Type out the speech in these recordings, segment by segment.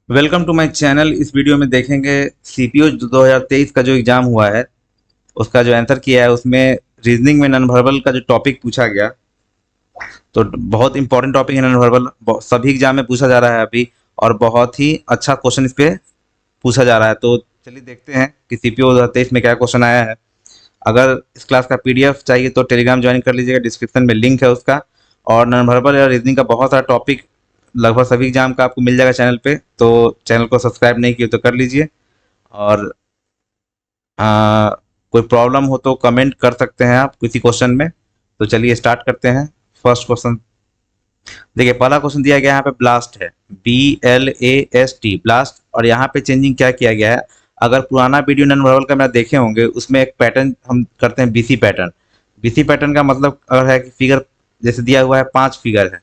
Welcome to my channel. इस video में देखेंगे सीपीओ 2023 का जो एग्ज़ाम हुआ है उसका जो आंसर किया है उसमें रीजनिंग में नॉन वर्बल का जो टॉपिक पूछा गया। तो बहुत इंपॉर्टेंट टॉपिक है नॉन वर्बल, सभी एग्जाम में पूछा जा रहा है अभी, और बहुत ही अच्छा क्वेश्चन इस पे पूछा जा रहा है। तो चलिए देखते हैं कि सीपीओ 2023 में क्या क्वेश्चन आया है। अगर इस क्लास का पीडीएफ चाहिए तो टेलीग्राम ज्वाइन कर लीजिएगा, डिस्क्रिप्शन में लिंक है उसका। और नॉन वर्बल या रीजनिंग का बहुत सारा टॉपिक लगभग सभी एग्जाम का आपको मिल जाएगा चैनल पे। तो चैनल को सब्सक्राइब नहीं किए तो कर लीजिए। और कोई प्रॉब्लम हो तो कमेंट कर सकते हैं आप किसी क्वेश्चन में। तो चलिए स्टार्ट करते हैं। फर्स्ट क्वेश्चन देखिए, पहला क्वेश्चन दिया गया है, यहाँ पे ब्लास्ट है, BLAST ब्लास्ट। और यहाँ पे चेंजिंग क्या किया गया है, अगर पुराना वीडियो नॉन वर्बल का मेरा देखे होंगे उसमें एक पैटर्न हम करते हैं, बीसी पैटर्न। बीसी पैटर्न का मतलब अगर है कि फिगर जैसे दिया हुआ है, 5 फिगर है,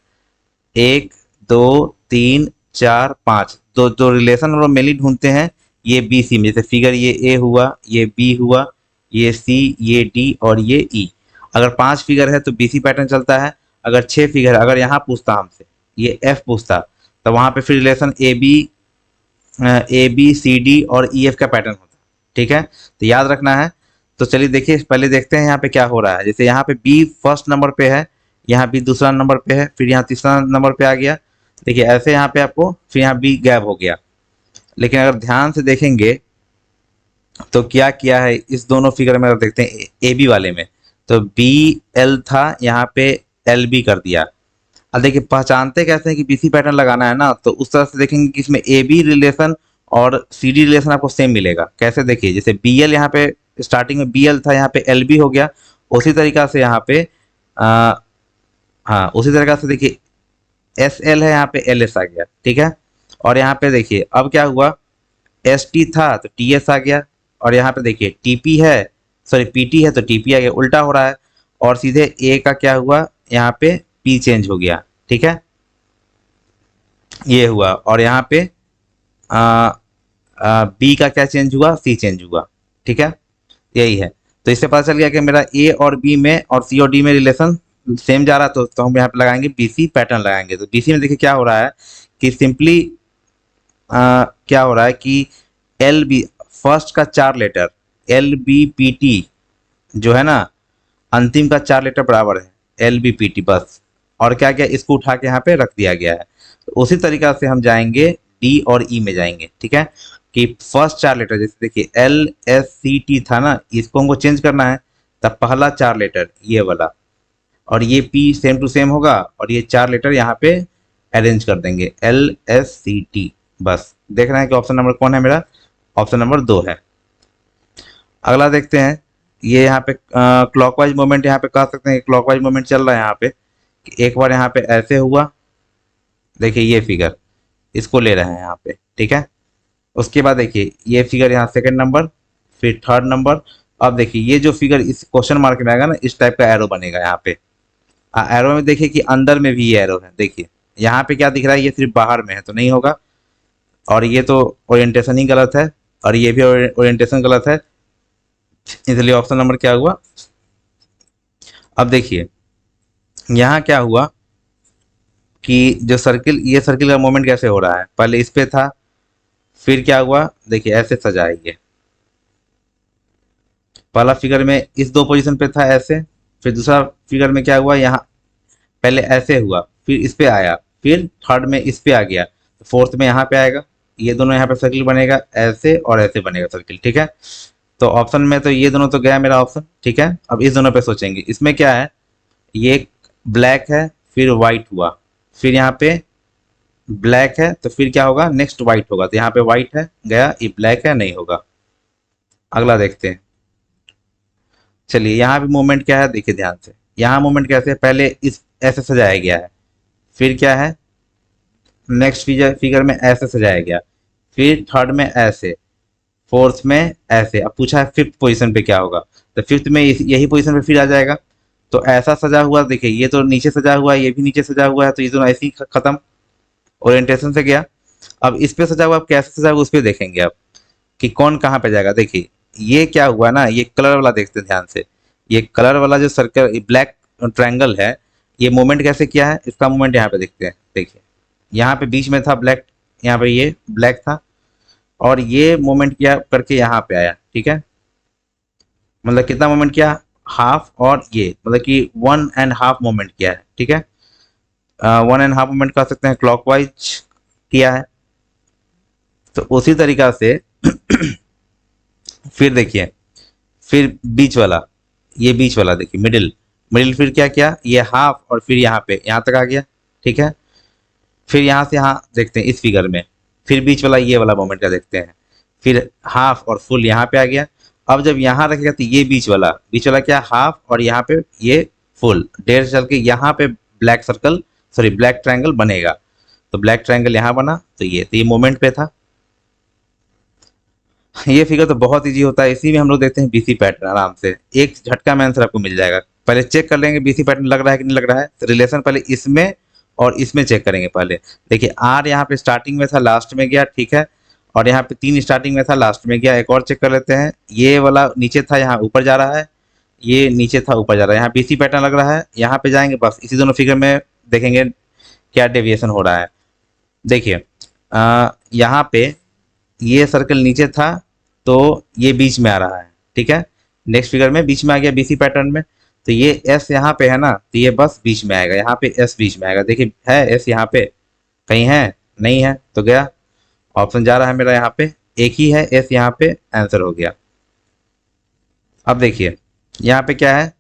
1 2 3 4 5, तो जो रिलेशन हम लोग मेनली ढूंढते हैं ये बी सी में। जैसे फिगर ये ए हुआ, ये बी हुआ, ये सी, ये डी और ये ई। अगर 5 फिगर है तो बी सी पैटर्न चलता है। अगर 6 फिगर, अगर यहाँ पूछता हमसे, ये एफ पूछता, तो वहाँ पे फिर relation A B C D और ई एफ का पैटर्न होता है। ठीक है, तो याद रखना है। तो चलिए देखिए, पहले देखते हैं यहाँ पे क्या हो रहा है। जैसे यहाँ पे बी फर्स्ट नंबर पे है, यहाँ बी दूसरा नंबर पे है, फिर यहाँ तीसरा नंबर पे आ गया। देखिए ऐसे यहाँ पे आपको, फिर यहाँ बी गैप हो गया। लेकिन अगर ध्यान से देखेंगे तो क्या किया है इस दोनों फिगर में, अगर देखते हैं ए बी वाले में, तो बी एल था, यहाँ पे एल बी कर दिया। अब देखिए पहचानते कैसे हैं कि बीसी पैटर्न लगाना है ना, तो उस तरह से देखेंगे कि इसमें ए बी रिलेशन और सी डी रिलेशन आपको सेम मिलेगा। कैसे, देखिए जैसे बी एल यहाँ पे स्टार्टिंग में बी एल था, यहाँ पे एल बी हो गया। उसी तरीका से यहाँ पे आ, हाँ उसी तरीका से देखिए एस एल है, यहाँ पे एल एस आ गया। ठीक है, और यहाँ पे देखिए अब क्या हुआ, एस टी था तो टी एस आ गया। और यहाँ पे देखिए टी पी है, सॉरी पी टी है तो टी पी आ गया, उल्टा हो रहा है। और सीधे ए का क्या हुआ, यहाँ पे पी चेंज हो गया। ठीक है, ये हुआ। और यहाँ पे बी का क्या चेंज हुआ, सी चेंज हुआ। ठीक है, यही है। तो इससे पता चल गया कि मेरा ए और बी में और सी और डी में रिलेशन सेम जा रहा है। तो हम यहाँ पे लगाएंगे बीसी पैटर्न लगाएंगे। तो बीसी में देखिए क्या हो रहा है कि सिंपली क्या हो रहा है कि एल बी फर्स्ट का 4 letter, L B P T जो है ना, अंतिम का 4 लेटर बराबर है L B P T bus. और क्या क्या इसको उठा के यहाँ पे रख दिया गया है। तो उसी तरीका से हम जाएंगे डी और ई में जाएंगे। ठीक है, कि फर्स्ट 4 लेटर, जैसे देखिए एल एस सी टी था ना, इसको हमको चेंज करना है। तब पहला 4 लेटर ये वाला, और ये पी सेम टू सेम होगा, और ये 4 लेटर यहाँ पे अरेंज कर देंगे, L S C T bus. देख रहे हैं कि ऑप्शन नंबर कौन है मेरा, ऑप्शन नंबर 2 है। अगला देखते हैं, ये यहाँ पे क्लॉकवाइज मूवमेंट, यहाँ पे कह सकते हैं क्लॉकवाइज मूवमेंट चल रहा है यहाँ पे। कि एक बार यहाँ पे ऐसे हुआ, देखिए ये फिगर, इसको ले रहे हैं यहाँ पे। ठीक है, उसके बाद देखिए ये फिगर यहाँ सेकंड नंबर, फिर थर्ड नंबर। अब देखिए ये जो फिगर इस क्वेश्चन मार्क में आएगा ना, इस टाइप का एरो बनेगा यहाँ पे। एरो में देखिए कि अंदर में भी ये एरो है। देखिए यहाँ पे क्या दिख रहा है, ये सिर्फ बाहर में है तो नहीं होगा। और ये तो ओरिएंटेशन ही गलत है, और ये भी ओरिएंटेशन गलत है, इसलिए ऑप्शन नंबर क्या हुआ। अब देखिए यहाँ क्या हुआ कि जो सर्किल, ये सर्किल का मूवमेंट कैसे हो रहा है, पहले इस पे था, फिर क्या हुआ, देखिए ऐसे सजाएंगे। पहला फिगर में इस 2 पोजीशन पे था ऐसे, फिर दूसरा फिगर में क्या हुआ, यहाँ पहले ऐसे हुआ, फिर इस पे आया, फिर थर्ड में इस पे आ गया, तो फोर्थ में यहाँ पे आएगा। ये दोनों यहाँ पे सर्किल बनेगा, ऐसे और ऐसे बनेगा सर्किल। ठीक है, तो ऑप्शन में तो ये दोनों तो गया मेरा ऑप्शन। ठीक है, अब इस दोनों पे सोचेंगे, इसमें क्या है, ये ब्लैक है, फिर व्हाइट हुआ, फिर यहाँ पे ब्लैक है, तो फिर क्या होगा, नेक्स्ट व्हाइट होगा। तो यहाँ पे व्हाइट है गया, ये ब्लैक है, नहीं होगा। अगला देखते हैं। चलिए यहाँ भी मूवमेंट क्या है, देखिए ध्यान से, यहाँ मूवमेंट कैसे है, पहले इस ऐसे सजाया गया है, फिर क्या है, नेक्स्ट फिगर फिगर में ऐसे सजाया गया, फिर थर्ड में ऐसे, फोर्थ में ऐसे। अब पूछा है फिफ्थ पोजीशन पे क्या होगा, तो फिफ्थ में यही पोजीशन पे फिर आ जाएगा। तो ऐसा सजा हुआ, देखिए ये तो नीचे सजा हुआ है, ये भी नीचे सजा हुआ है, तो ये दोनों ऐसे ही खत्म, ओरिएंटेशन से गया। अब इस पे सजा हुआ, अब कैसे सजा हुआ उस पर देखेंगे अब कि कौन कहाँ पे जाएगा। देखिए ये क्या हुआ ना, ये कलर वाला देखते हैं ध्यान से, ये कलर वाला जो सर्कल ब्लैक ट्रायंगल है, ये मूवमेंट कैसे किया है, इसका मूवमेंट यहाँ पे देखते हैं। देखिए यहाँ पे बीच में था ब्लैक, यहाँ पे ये ब्लैक था, और ये मूवमेंट किया करके यहाँ पे आया, ठीक है। मतलब कितना मूवमेंट किया, हाफ, और ये मतलब कि 1.5 मूवमेंट किया है, ठीक है। 1.5 मूवमेंट कर सकते हैं, क्लॉकवाइज किया है। तो उसी तरीका से फिर देखिए, फिर बीच वाला, ये बीच वाला देखिए, मिडिल, मिडिल फिर क्या किया, ये हाफ, और फिर यहाँ पे यहाँ तक आ गया, ठीक है। फिर यहाँ से यहाँ देखते हैं इस फिगर में, फिर बीच वाला ये वाला मोमेंट का देखते हैं, फिर हाफ और फुल यहाँ पे आ गया। अब जब यहाँ रखेगा तो ये बीच वाला क्या, हाफ, और यहाँ पे ये फुल, डेढ़ चल के यहाँ पे black circle, sorry black triangle बनेगा। तो ब्लैक ट्रायंगल यहाँ बना, तो ये मोमेंट पे था। ये फिगर तो बहुत इजी होता है, इसी में हम लोग देखते हैं बीसी पैटर्न आराम से, एक झटका में आंसर आपको मिल जाएगा। पहले चेक कर लेंगे बीसी पैटर्न लग रहा है कि नहीं लग रहा है, तो रिलेशन पहले इसमें और इसमें चेक करेंगे। पहले देखिए, आर यहाँ पे स्टार्टिंग में था, लास्ट में गया, ठीक है। और यहाँ पे 3 स्टार्टिंग में था, लास्ट में गया। एक और चेक कर लेते हैं, ये वाला नीचे था, यहाँ ऊपर जा रहा है, ये नीचे था, ऊपर जा रहा है, यहाँ बीसी पैटर्न लग रहा है। यहाँ पे जाएंगे, बस इसी दोनों फिगर में देखेंगे क्या डेविएशन हो रहा है। देखिए, यहाँ पे ये सर्कल नीचे था, तो ये बीच में आ रहा है, ठीक है। नेक्स्ट फिगर में बीच में आ गया बीसी पैटर्न में, तो ये एस यहाँ पे है ना, तो ये बस बीच में आएगा, यहाँ पे एस बीच में आएगा। देखिए, है एस यहाँ पे कहीं है, नहीं है, तो गया, ऑप्शन जा रहा है मेरा यहाँ पे, एक ही है एस यहाँ पे, आंसर हो गया। अब देखिए, यहाँ पे क्या है,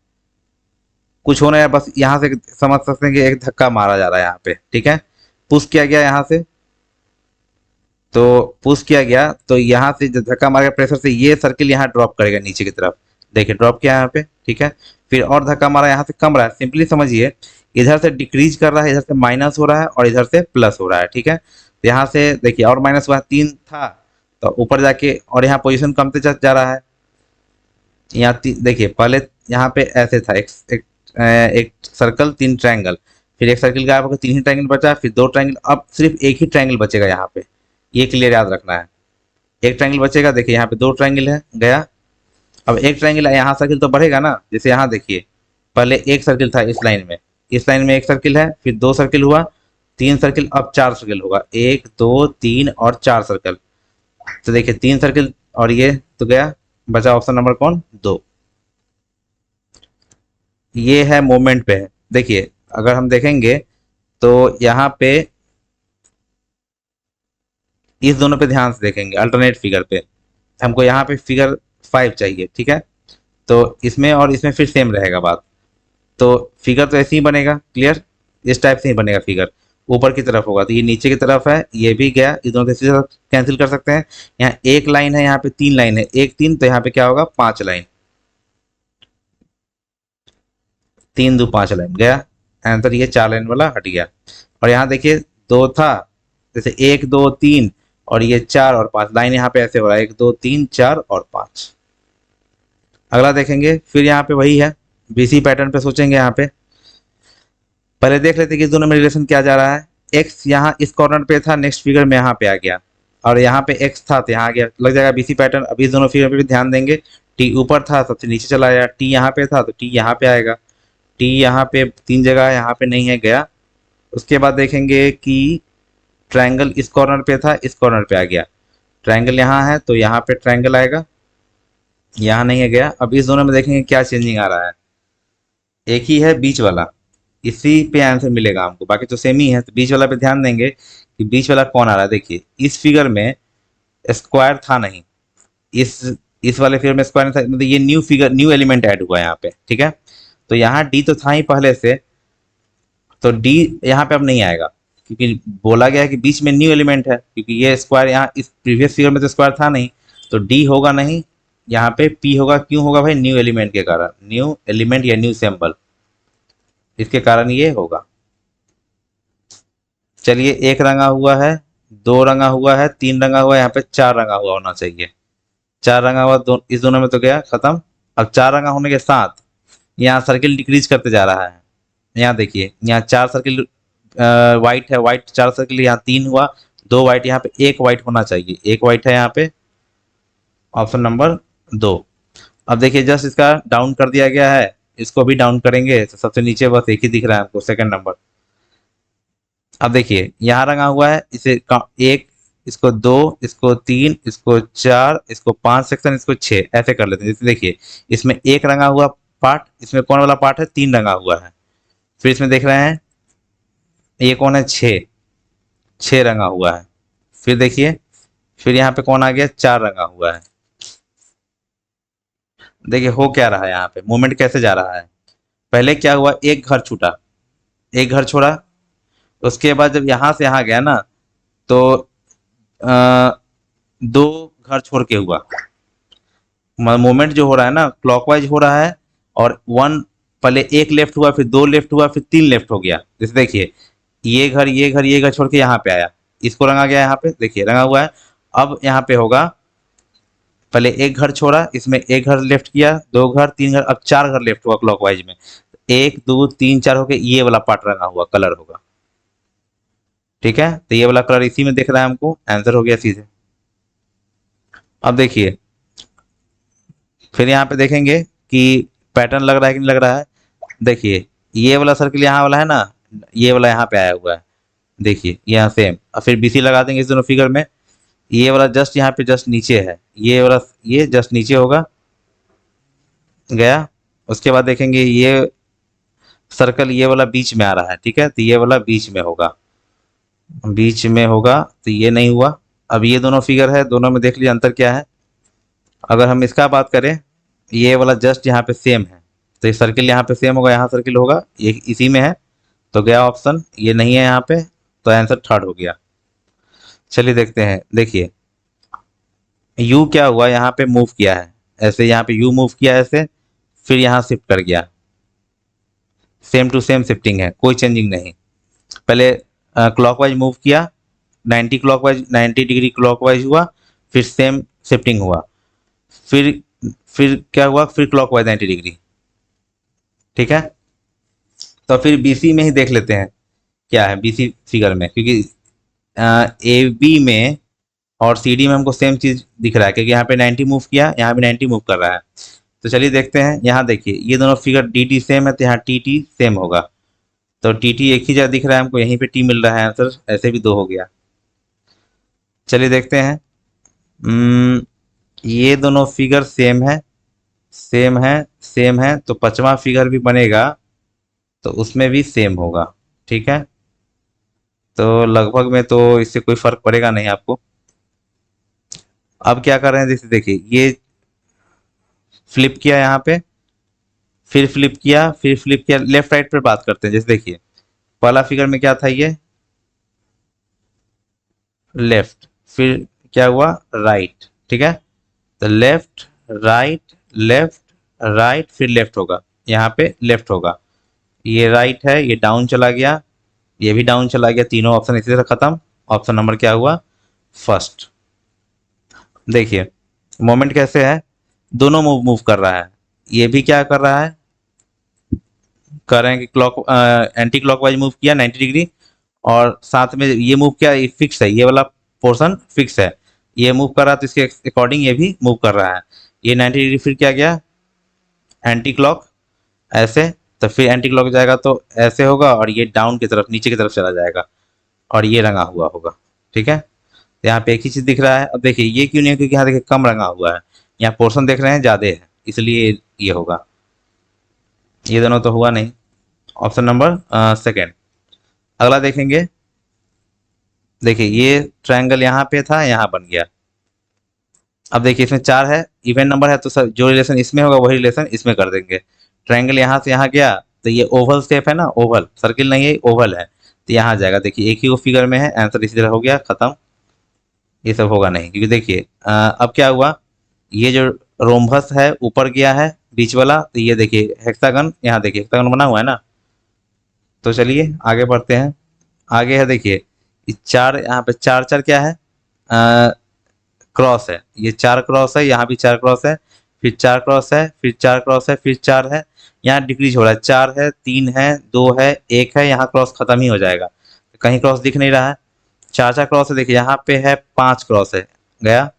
कुछ होना है, बस यहाँ से समझ सकते हैं कि एक धक्का मारा जा रहा है यहाँ पे, ठीक है। पुश किया गया यहाँ से, तो पुश किया गया, तो यहाँ से जब धक्का मारेगा प्रेशर से, ये सर्किल यहाँ ड्रॉप करेगा नीचे की तरफ। देखिए, ड्रॉप किया यहाँ पे, ठीक है। फिर और धक्का मारा, यहाँ से कम रहा है, सिंपली समझिए, इधर से डिक्रीज कर रहा है, इधर से माइनस हो रहा है, और इधर से प्लस हो रहा है, ठीक है। तो यहाँ से देखिए, और माइनस हुआ, 3 था, तो ऊपर जाके और यहाँ पोजिशन कमते जा रहा है। यहाँ देखिए, पहले यहाँ पे ऐसे था, एक सर्कल, 3 ट्रायंगल, फिर एक सर्किल गायब होकर 3 ही ट्रायंगल बचा, फिर 2 ट्रायंगल, अब सिर्फ एक ही ट्रायंगल बचेगा यहाँ पे, ये क्लियर याद रखना है। एक ट्रायंगल बचेगा, देखिए यहाँ पे 2 ट्रायंगल है, गया। अब एक ट्रायंगल, यहाँ सर्किल तो बढ़ेगा ना, जैसे यहाँ देखिए, पहले एक सर्किल था इस लाइन में, इस लाइन में एक सर्किल है, फिर 2 सर्किल हुआ, 3 सर्किल, अब 4 सर्किल होगा, 1 2 3 और 4 सर्कल। तो देखिए 3 सर्किल और ये तो गया, बचा ऑप्शन नंबर कौन, 2। ये है मोमेंट पे है। देखिए, अगर हम देखेंगे तो यहाँ पे इस दोनों पे ध्यान से देखेंगे, अल्टरनेट फिगर पे, हमको यहाँ पे फिगर 5 चाहिए, ठीक है। तो इसमें और इसमें फिर सेम रहेगा बात, तो फिगर तो ऐसे ही बनेगा, क्लियर, इस टाइप से ही बनेगा फिगर, ऊपर की तरफ होगा, तो ये नीचे की तरफ है, ये भी गया, इस दोनों से कैंसिल कर सकते हैं। यहाँ एक लाइन है, यहाँ पे 3 लाइन है, 1 3, तो यहाँ पे क्या होगा, 5 लाइन, 3 2 5 लाइन गया, आंसर ये 4 लाइन वाला हट गया। और यहाँ देखिए, 2 था, जैसे 1 2 3, और ये 4 और 5 लाइन यहाँ पे ऐसे हो रहा है, 1 2 3 4 और 5। अगला देखेंगे, फिर यहाँ पे वही है, बीसी पैटर्न पे सोचेंगे। यहाँ पे पहले देख लेते कि इस दोनों में रिलेशन क्या जा रहा है। एक्स यहाँ इस कॉर्नर पे था, नेक्स्ट फिगर में यहाँ पे आ गया, और यहाँ पे एक्स था तो यहाँ आ गया, लग जाएगा बीसी पैटर्न। अभी इस दोनों फिगर पे भी ध्यान देंगे, टी ऊपर था सबसे नीचे चला गया, टी यहाँ पे था तो टी यहाँ पे आएगा, टी यहाँ पे 3 जगह है, यहाँ पे नहीं है, गया। उसके बाद देखेंगे कि ट्रायंगल इस कॉर्नर पे था, इस कॉर्नर पे आ गया, ट्रायंगल यहाँ है तो यहाँ पे ट्रायंगल आएगा, यहाँ नहीं है, गया। अब इस दोनों में देखेंगे क्या चेंजिंग आ रहा है, एक ही है बीच वाला, इसी पे आंसर मिलेगा हमको, बाकी तो सेम ही है। तो बीच वाला पे ध्यान देंगे कि बीच वाला कौन आ रहा है। देखिए, इस फिगर में स्क्वायर था नहीं, इस इस वाले फिगर में स्क्वायर नहीं था, मतलब ये new figure, new element add हुआ है यहाँ पे, ठीक है। तो यहाँ डी तो था ही पहले से, तो डी यहाँ पे अब नहीं आएगा, क्योंकि बोला गया है कि बीच में न्यू एलिमेंट है, क्योंकि ये स्क्वायर यहाँ इस प्रीवियस फिगर में तो स्क्वायर था नहीं, तो डी होगा नहीं, यहाँ पे पी होगा। क्यों होगा भाई, न्यू एलिमेंट के कारण, न्यू एलिमेंट या न्यू सिंबल, इसके कारण ये होगा। चलिए, एक रंगा हुआ है, 2 रंगा हुआ है, 3 रंगा हुआ है, यहाँ पे 4 रंगा हुआ होना चाहिए, 4 रंगा हुआ, इस दोनों में तो गया खत्म। अब 4 रंगा होने के साथ यहाँ सर्किल डिक्रीज करते जा रहा है। यहाँ देखिए, यहाँ 4 सर्किल वाइट है, वाइट 4 सर्किल, यहाँ 3 हुआ, 2 वाइट, यहाँ पे 1 वाइट होना चाहिए, 1 वाइट है यहाँ पे, ऑप्शन नंबर 2। अब देखिए, जस्ट इसका डाउन कर दिया गया है, इसको भी डाउन करेंगे तो सबसे नीचे बस एक ही दिख रहा है हमको, सेकंड नंबर। अब देखिए, यहाँ रंगा हुआ है, इसे एक इसको 2, इसको 3, इसको 4, इसको 5 सेक्शन, इसको 6, ऐसे कर लेते हैं। जैसे देखिए इसमें एक रंगा हुआ पार्ट, इसमें कौन वाला पार्ट है, 3 रंगा हुआ है। फिर इसमें देख रहे हैं ये कौन है, 6, 6 रंगा हुआ है। फिर देखिए फिर यहाँ पे कौन आ गया, 4 रंगा हुआ है। देखिए हो क्या रहा है, यहाँ पे मूवमेंट कैसे जा रहा है। पहले क्या हुआ, एक घर छूटा, एक घर छोड़ा, उसके बाद जब यहाँ से यहाँ गया ना, तो अ, 2 घर छोड़ के हुआ। मूवमेंट जो हो रहा है ना क्लॉकवाइज हो रहा है, और वन, पहले एक लेफ्ट हुआ, फिर 2 लेफ्ट हुआ, फिर 3 लेफ्ट हो गया। जैसे देखिए ये घर ये घर ये घर छोड़ के यहाँ पे आया, इसको रंगा गया, यहाँ पे देखिए रंगा हुआ है। अब यहाँ पे होगा, पहले एक घर छोड़ा, इसमें एक घर लेफ्ट किया, 2 घर 3 घर, अब 4 घर लेफ्ट हुआ क्लॉकवाइज में। 1 2 3 4 होके ये वाला पार्ट रंगा हुआ कलर होगा। ठीक है, तो ये वाला कलर इसी में दिख रहा है हमको, आंसर हो गया सीधे। अब देखिए फिर यहाँ पे देखेंगे कि पैटर्न लग रहा है कि नहीं लग रहा है। देखिए ये वाला सर्किल यहाँ वाला है ना, ये वाला यहाँ पे आया हुआ है। देखिए यहाँ सेम, और फिर बीसी लगा देंगे इस दोनों फिगर में। ये वाला जस्ट यहाँ पे जस्ट नीचे है, ये वाला ये जस्ट नीचे होगा, गया। उसके बाद देखेंगे ये सर्कल ये वाला बीच में आ रहा है, ठीक है, तो ये वाला बीच में होगा, बीच में होगा, तो ये नहीं हुआ। अब ये दोनों फिगर है, दोनों में देख लीजिए अंतर क्या है। अगर हम इसका बात करें, ये वाला जस्ट यहाँ पे सेम है, तो ये सर्किल यहाँ पे सेम होगा, यहाँ सर्किल होगा, ये इसी में है, तो गया ऑप्शन, ये नहीं है यहाँ पे, तो आंसर थर्ड हो गया। चलिए देखते हैं, देखिए यू क्या हुआ, यहाँ पे मूव किया है ऐसे, यहाँ पे यू मूव किया ऐसे, फिर यहाँ शिफ्ट कर गया, सेम टू सेम शिफ्टिंग है, कोई चेंजिंग नहीं। पहले क्लॉकवाइज मूव किया, 90 क्लॉकवाइज, 90 डिग्री क्लॉकवाइज हुआ, फिर सेम शिफ्टिंग हुआ, फिर फिर क्या हुआ, फिर क्लॉकवाइज 90 डिग्री। ठीक है, तो फिर बीसी में ही देख लेते हैं क्या है बीसी फिगर में, क्योंकि ए बी में और सी डी में हमको सेम चीज़ दिख रहा है, क्योंकि यहाँ पे 90 मूव किया, यहाँ भी 90 मूव कर रहा है। तो चलिए देखते हैं, यहाँ देखिए ये दोनों फिगर डी टी सेम है, तो यहाँ टी टी सेम होगा, तो टी टी एक ही जगह दिख रहा है हमको, यहीं पे टी मिल रहा है आंसर, ऐसे भी 2 हो गया। चलिए देखते हैं, ये दोनों फिगर सेम है, सेम है, सेम है, तो 5वां फिगर भी बनेगा, तो उसमें भी सेम होगा। ठीक है, तो लगभग में तो इससे कोई फर्क पड़ेगा नहीं आपको। अब क्या कर रहे हैं, जैसे देखिए ये फ्लिप किया यहाँ पे, फिर फ्लिप किया, फिर फ्लिप किया, लेफ्ट राइट पे बात करते हैं। जैसे देखिए पहला फिगर में क्या था, ये लेफ्ट, फिर क्या हुआ, राइट। ठीक है, तो लेफ्ट राइट लेफ्ट राइट, फिर लेफ्ट होगा, यहाँ पे लेफ्ट होगा, ये राइट है, ये डाउन चला गया, ये भी डाउन चला गया, तीनों ऑप्शन इसी तरह खत्म। ऑप्शन नंबर क्या हुआ, फर्स्ट। देखिए मोमेंट कैसे है, दोनों मूव मूव कर रहा है, ये भी क्या कर रहा है, कर रहे हैं कि क्लॉक एंटी क्लॉकवाइज मूव किया 90 डिग्री, और साथ में ये मूव किया, ये फिक्स है, ये वाला पोर्शन फिक्स है, ये मूव कर रहा है, तो इसके अकॉर्डिंग ये भी मूव कर रहा है। ये 90 डिग्री फिर क्या गया, एंटी क्लॉक ऐसे, तो फिर एंटी क्लॉक जाएगा तो ऐसे होगा, और ये डाउन की तरफ नीचे की तरफ चला जाएगा, और ये रंगा हुआ होगा। ठीक है, तो यहाँ पे एक ही चीज़ दिख रहा है। अब देखिए ये क्यों नहीं है, क्योंकि यहाँ देखिए कम रंगा हुआ है, यहाँ पोर्शन देख रहे हैं ज़्यादा है, इसलिए ये होगा, ये दोनों तो हुआ नहीं। Option number second. अगला देखेंगे, देखिए ये ट्रायंगल यहाँ पे था, यहाँ बन गया। अब देखिए इसमें 4 है, इवन नंबर है, तो सर जो रिलेशन इसमें होगा वही रिलेशन इसमें कर देंगे। ट्रायंगल यहाँ से यहाँ गया, तो ये ओवल शेप है ना, ओवल, सर्किल नहीं है, ओवल है, तो यहाँ जाएगा। देखिए एक ही वो फिगर में है, आंसर इसी तरह हो गया, खत्म। ये सब होगा नहीं, क्योंकि देखिए अब क्या हुआ, ये जो रोम्बस है ऊपर गया है बीच वाला, तो ये देखिए हेक्सागन, यहाँ देखिए हेक्सागन बना हुआ है ना। तो चलिए आगे बढ़ते हैं, आगे है देखिए चार, यहाँ पे चार चार क्या है, क्रॉस है, ये 4 क्रॉस है, यहाँ भी 4 क्रॉस है, फिर 4 क्रॉस है, फिर 4 क्रॉस है, फिर 4 है, यहाँ डिक्रीज हो रहा है, 4 है, 3 है, 2 है, 1 है, यहाँ क्रॉस खत्म ही हो जाएगा, कहीं क्रॉस दिख नहीं रहा है। 4 क्रॉस है, देखिए यहाँ पे है 5 क्रॉस है, गया,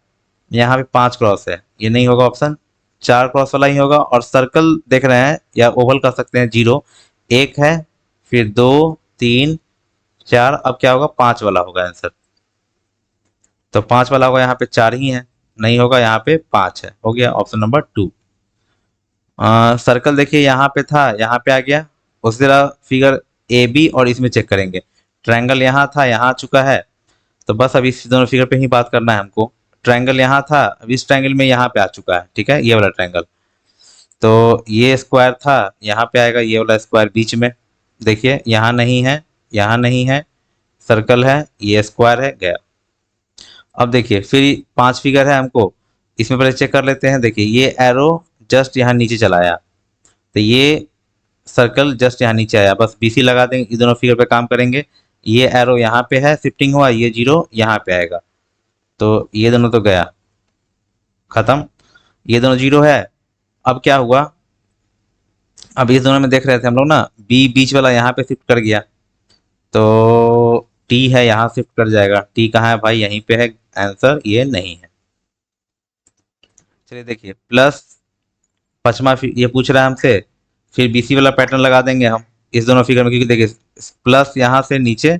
यहाँ पे 5 क्रॉस है, ये नहीं होगा ऑप्शन, 4 क्रॉस वाला ही होगा। और सर्कल देख रहे हैं या ओवल कर सकते हैं, 0 1 है, फिर 2 3 4, अब क्या होगा, 5 वाला होगा आंसर। तो 5 वाला होगा, यहाँ पे 4 ही है, नहीं होगा, यहाँ पे 5 है, हो गया ऑप्शन नंबर 2। सर्कल देखिए यहाँ पे था, यहाँ पे आ गया। उसी तरह फिगर ए बी और इसमें चेक करेंगे। ट्रायंगल यहाँ था, यहाँ आ चुका है। तो बस अभी इस दोनों फिगर पे ही बात करना है हमको। ट्रायंगल यहाँ था, अब इस ट्रायंगल में यहाँ पे आ चुका है, ठीक है, ये वाला ट्रायंगल। तो ये स्क्वायर था, यहाँ पे आएगा ये वाला स्क्वायर बीच में। देखिए यहाँ नहीं है, यहाँ नहीं है, सर्कल है, ये स्क्वायर है, गया। अब देखिए फिर 5 फिगर है हमको, इसमें पहले चेक कर लेते हैं। देखिए ये एरो जस्ट यहाँ नीचे चला आया, तो ये सर्कल जस्ट यहाँ नीचे आया, बस बीसी लगा देंगे, ये दोनों फिगर पे काम करेंगे। ये एरो यहाँ पे है, शिफ्टिंग हुआ, ये जीरो यहाँ पे आएगा, तो ये दोनों तो गया, खत्म। ये दोनों जीरो है। अब क्या हुआ, अब इस दोनों में देख रहे थे हम लोग ना, बी बीच वाला यहाँ पे शिफ्ट कर गया, तो टी है यहाँ शिफ्ट कर जाएगा। टी कहाँ है भाई, यहीं पे है, आंसर ये नहीं है। चलिए देखिए प्लस पचमा ये पूछ रहा है हमसे, फिर बीसी वाला पैटर्न लगा देंगे हम इस दोनों फिगर में, क्योंकि देखिए प्लस यहाँ से नीचे,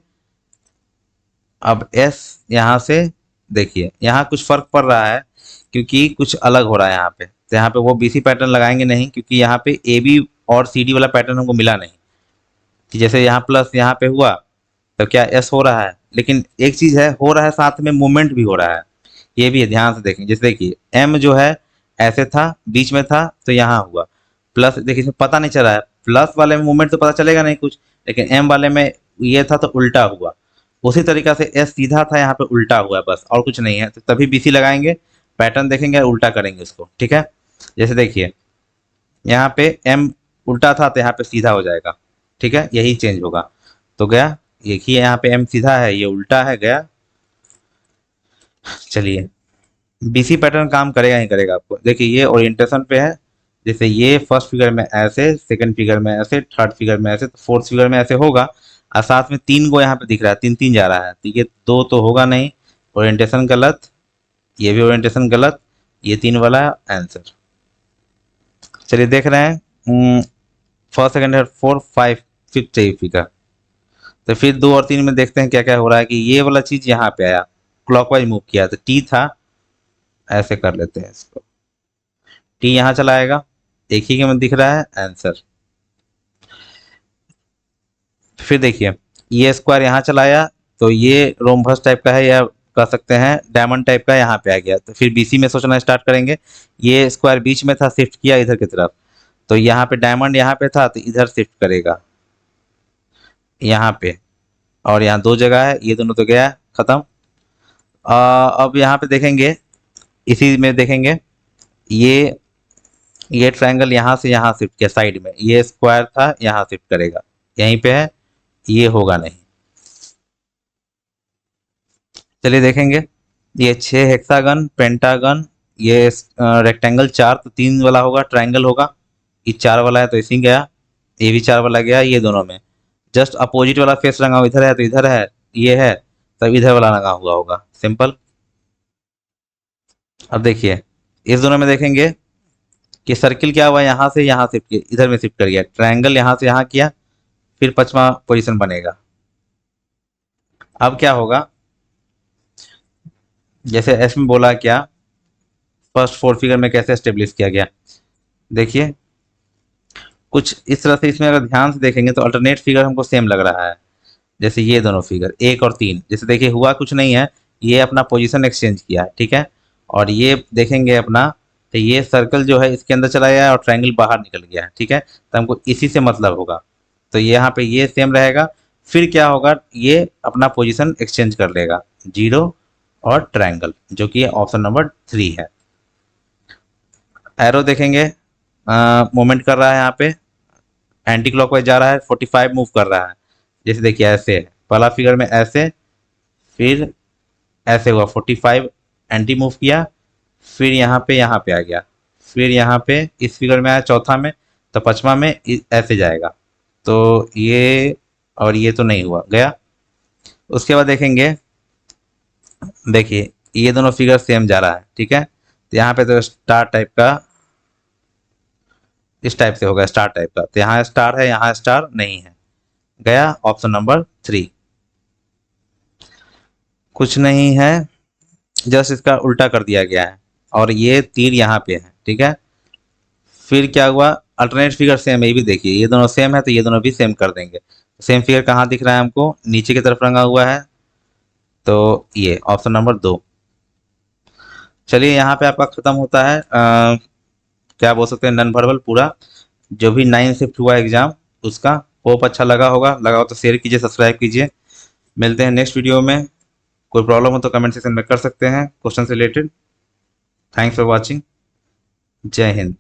अब एस यहाँ से, देखिए यहाँ कुछ फर्क पड़ रहा है, क्योंकि कुछ अलग हो रहा है यहाँ पे। तो यहाँ पे वो बीसी पैटर्न लगाएंगे नहीं, क्योंकि यहाँ पे ए बी और सी डी वाला पैटर्न हमको मिला नहीं, कि जैसे यहाँ प्लस यहाँ पे हुआ तो क्या एस हो रहा है, लेकिन एक चीज़ है, हो रहा है साथ में मूवमेंट भी हो रहा है, ये भी है, ध्यान से देखें। जैसे देखिए एम जो है ऐसे था, बीच में था, तो यहाँ हुआ प्लस। देखिए इसमें पता नहीं चला है, प्लस वाले में मूवमेंट तो पता चलेगा नहीं कुछ, लेकिन एम वाले में ये था तो उल्टा हुआ। उसी तरीका से एस सीधा था, यहाँ पे उल्टा हुआ है, बस और कुछ नहीं है। तो तभी बीसी लगाएंगे, पैटर्न देखेंगे और उल्टा करेंगे उसको, ठीक है। जैसे देखिए यहाँ पे एम उल्टा था, तो यहाँ पे सीधा हो जाएगा, ठीक है, यही चेंज होगा। तो गया, देखिए यहाँ पे एम सीधा है, ये उल्टा है, गया। चलिए बीसी पैटर्न काम करेगा ही करेगा आपको। देखिए ये ओरिएंटेशन पे है, जैसे ये फर्स्ट फिगर में ऐसे, सेकंड फिगर में ऐसे, थर्ड फिगर में ऐसे, तो फोर्थ फिगर में ऐसे होगा। और साथ में 3 गो यहाँ पे दिख रहा है, 3 3 जा रहा है, तो ये 2 तो होगा नहीं, ओरिएंटेशन गलत, ये भी ओरिएंटेशन गलत, ये 3 वाला आंसर। चलिए देख रहे हैं, first second third fourth five fifth चाहिए फिगर। तो फिर 2 और 3 में देखते हैं क्या क्या हो रहा है, कि ये वाला चीज़ यहाँ पे आया, क्लॉकवाइज मूव किया, तो टी था, ऐसे कर लेते हैं इसको, टी यहाँ चला आएगा, एक ही के में दिख रहा है आंसर। फिर देखिए ये स्क्वायर यहाँ चलाया, तो ये रोम्बस टाइप का है, या कह सकते हैं डायमंड टाइप का, यहाँ पे आ गया। तो फिर बीसी में सोचना स्टार्ट करेंगे। ये स्क्वायर बीच में था, शिफ्ट किया इधर की तरफ, तो यहाँ पे डायमंड यहाँ पे था, तो इधर शिफ्ट करेगा, यहाँ पे। और यहाँ 2 जगह है, ये दोनों तो गया, खत्म। अब यहाँ पे देखेंगे, इसी में देखेंगे, ये ट्रायंगल यहाँ से यहाँ शिफ्ट किया साइड में, ये स्क्वायर था, यहाँ शिफ्ट करेगा, यहीं पे है, ये होगा नहीं। चलिए देखेंगे, ये 6 हेक्सागन, पेंटागन, ये रेक्टेंगल 4, तो 3 वाला होगा, ट्रायंगल होगा, ये 4 वाला है तो इसी गया, ये भी 4 वाला गया। ये दोनों में जस्ट अपोजिट वाला फेस रंगा हुआ, इधर है तो इधर है, ये है तब इधर वाला रंगा हुआ होगा, सिंपल। अब देखिए इस दोनों में देखेंगे कि सर्किल क्या हुआ, यहाँ से यहाँ शिफ्ट किया, इधर में शिफ्ट कर गया, ट्रायंगल यहाँ से यहाँ किया, फिर 5वां पोजीशन बनेगा। अब क्या होगा, जैसे एस में बोला क्या, फर्स्ट 4 फिगर में कैसे स्टेब्लिश किया गया, देखिए कुछ इस तरह से। इसमें अगर ध्यान से देखेंगे तो अल्टरनेट फिगर हमको सेम लग रहा है, जैसे ये दोनों फिगर 1 और 3, जैसे देखिए हुआ कुछ नहीं है, ये अपना पोजीशन एक्सचेंज किया है, ठीक है। और ये देखेंगे अपना, तो ये सर्कल जो है इसके अंदर चला गया है और ट्रायंगल बाहर निकल गया है, ठीक है, तो हमको इसी से मतलब होगा। तो यहाँ पे ये सेम रहेगा। फिर क्या होगा, ये अपना पोजीशन एक्सचेंज कर लेगा, जीरो और ट्रायंगल, जो कि ऑप्शन नंबर 3 है। एरो देखेंगे, मूवमेंट कर रहा है, यहाँ पे एंटी क्लॉकवाइज जा रहा है, 45 मूव कर रहा है। जैसे देखिए ऐसे पहला फिगर में ऐसे, फिर ऐसे हुआ 45 एंटी मूव किया, फिर यहाँ पे आ गया, फिर यहाँ पे इस फिगर में आया चौथा में, तो 5वां में ऐसे जाएगा। तो ये और ये तो नहीं हुआ, गया। उसके बाद देखेंगे, देखिए ये दोनों फिगर सेम जा रहा है, ठीक है, तो यहाँ पे तो स्टार टाइप का, इस टाइप से होगा स्टार टाइप का, तो यहाँ स्टार है, यहाँ स्टार नहीं है, गया ऑप्शन नंबर 3। कुछ नहीं है, जस्ट इसका उल्टा कर दिया गया है और ये तीर यहाँ पे है, ठीक है। फिर क्या हुआ, अल्टरनेट फिगर सेम है, ये भी देखिए ये दोनों सेम है तो ये दोनों भी सेम कर देंगे। सेम फिगर कहाँ दिख रहा है हमको, नीचे की तरफ रंगा हुआ है, तो ये ऑप्शन नंबर 2। चलिए यहाँ पे आपका खत्म होता है क्या बोल सकते हैं, नन वर्बल पूरा जो भी 9 शिफ्ट हुआ एग्जाम उसका। होप अच्छा लगा हो तो शेयर कीजिए, सब्सक्राइब कीजिए। मिलते हैं नेक्स्ट वीडियो में। कोई प्रॉब्लम हो तो कमेंट सेक्शन में कर सकते हैं क्वेश्चन से रिलेटेड। Thanks for watching. जय हिंद।